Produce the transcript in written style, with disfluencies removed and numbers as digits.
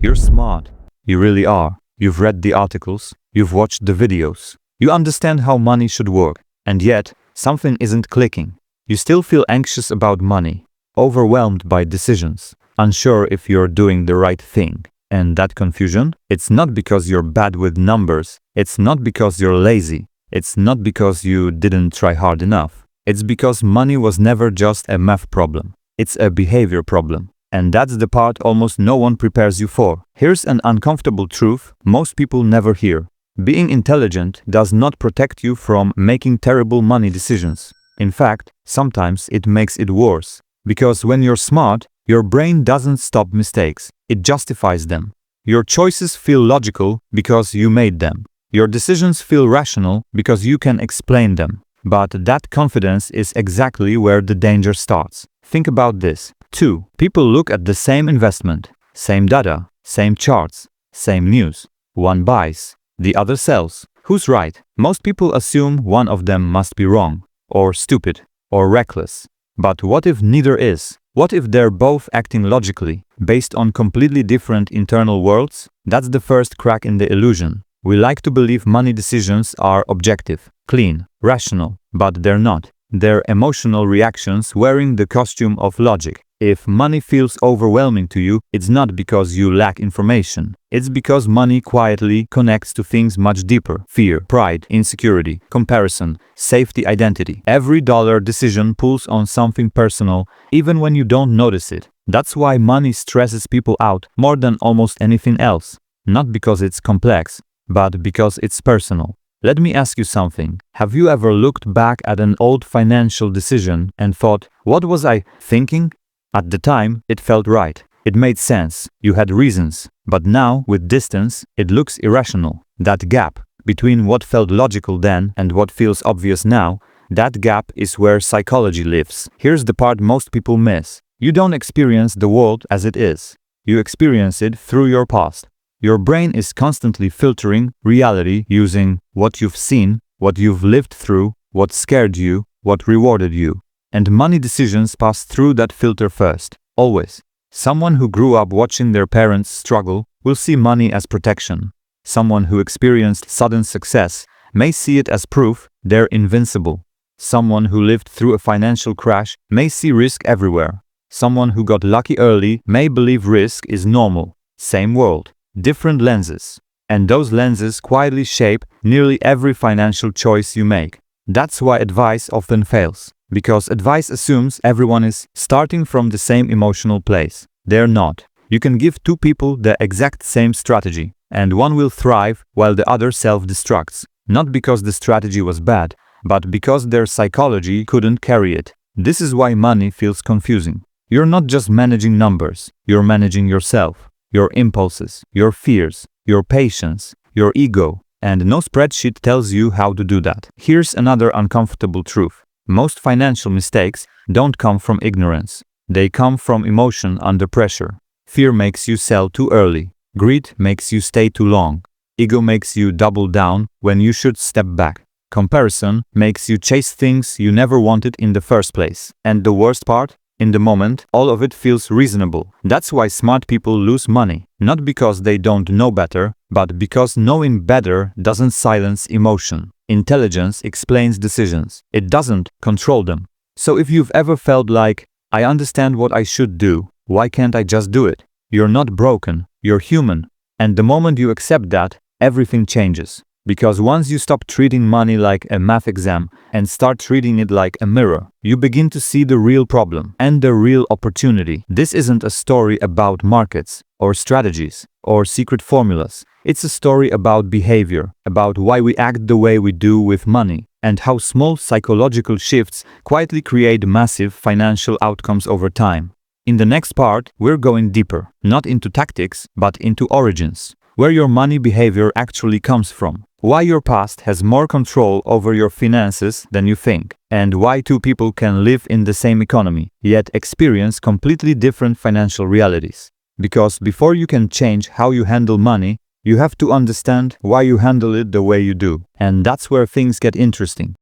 You're smart. You really are. You've read the articles. You've watched the videos. You understand how money should work. And yet, something isn't clicking. You still feel anxious about money, overwhelmed by decisions, unsure if you're doing the right thing. And that confusion, it's not because you're bad with numbers. It's not because you're lazy. It's not because you didn't try hard enough. It's because money was never just a math problem. It's a behavior problem. And that's the part almost no one prepares you for. Here's an uncomfortable truth most people never hear. Being intelligent does not protect you from making terrible money decisions. In fact, sometimes it makes it worse. Because when you're smart, your brain doesn't stop mistakes. It justifies them. Your choices feel logical because you made them. Your decisions feel rational because you can explain them. But that confidence is exactly where the danger starts. Think about this. Two people look at the same investment, same data, same charts, same news. One buys, the other sells. Who's right? Most people assume one of them must be wrong, or stupid, or reckless. But what if neither is? What if they're both acting logically, based on completely different internal worlds? That's the first crack in the illusion. We like to believe money decisions are objective, clean, rational, but they're not. They're emotional reactions wearing the costume of logic. If money feels overwhelming to you, it's not because you lack information. It's because money quietly connects to things much deeper. Fear, pride, insecurity, comparison, safety, identity. Every dollar decision pulls on something personal, even when you don't notice it. That's why money stresses people out more than almost anything else. Not because it's complex, but because it's personal. Let me ask you something. Have you ever looked back at an old financial decision and thought, what was I thinking? At the time, it felt right. It made sense. You had reasons. But now, with distance, it looks irrational. That gap between what felt logical then and what feels obvious now, that gap is where psychology lives. Here's the part most people miss. You don't experience the world as it is. You experience it through your past. Your brain is constantly filtering reality using what you've seen, what you've lived through, what scared you, what rewarded you. And money decisions pass through that filter first, always. Someone who grew up watching their parents struggle will see money as protection. Someone who experienced sudden success may see it as proof they're invincible. Someone who lived through a financial crash may see risk everywhere. Someone who got lucky early may believe risk is normal. Same world, different lenses. And those lenses quietly shape nearly every financial choice you make. That's why advice often fails. Because advice assumes everyone is starting from the same emotional place. They're not. You can give two people the exact same strategy, and one will thrive while the other self-destructs. Not because the strategy was bad, but because their psychology couldn't carry it. This is why money feels confusing. You're not just managing numbers, you're managing yourself, your impulses, your fears, your patience, your ego, and no spreadsheet tells you how to do that. Here's another uncomfortable truth. Most financial mistakes don't come from ignorance. They come from emotion under pressure. Fear makes you sell too early. Greed makes you stay too long. Ego makes you double down when you should step back. Comparison makes you chase things you never wanted in the first place. And the worst part? In the moment, all of it feels reasonable. That's why smart people lose money. Not because they don't know better, but because knowing better doesn't silence emotion. Intelligence explains decisions. It doesn't control them. So if you've ever felt like, I understand what I should do, why can't I just do it? You're not broken, you're human. And the moment you accept that, everything changes. Because once you stop treating money like a math exam and start treating it like a mirror, you begin to see the real problem and the real opportunity. This isn't a story about markets or strategies or secret formulas. It's a story about behavior, about why we act the way we do with money, and how small psychological shifts quietly create massive financial outcomes over time. In the next part, we're going deeper, not into tactics, but into origins, where your money behavior actually comes from. Why your past has more control over your finances than you think, and why two people can live in the same economy, yet experience completely different financial realities. Because before you can change how you handle money, you have to understand why you handle it the way you do. And that's where things get interesting.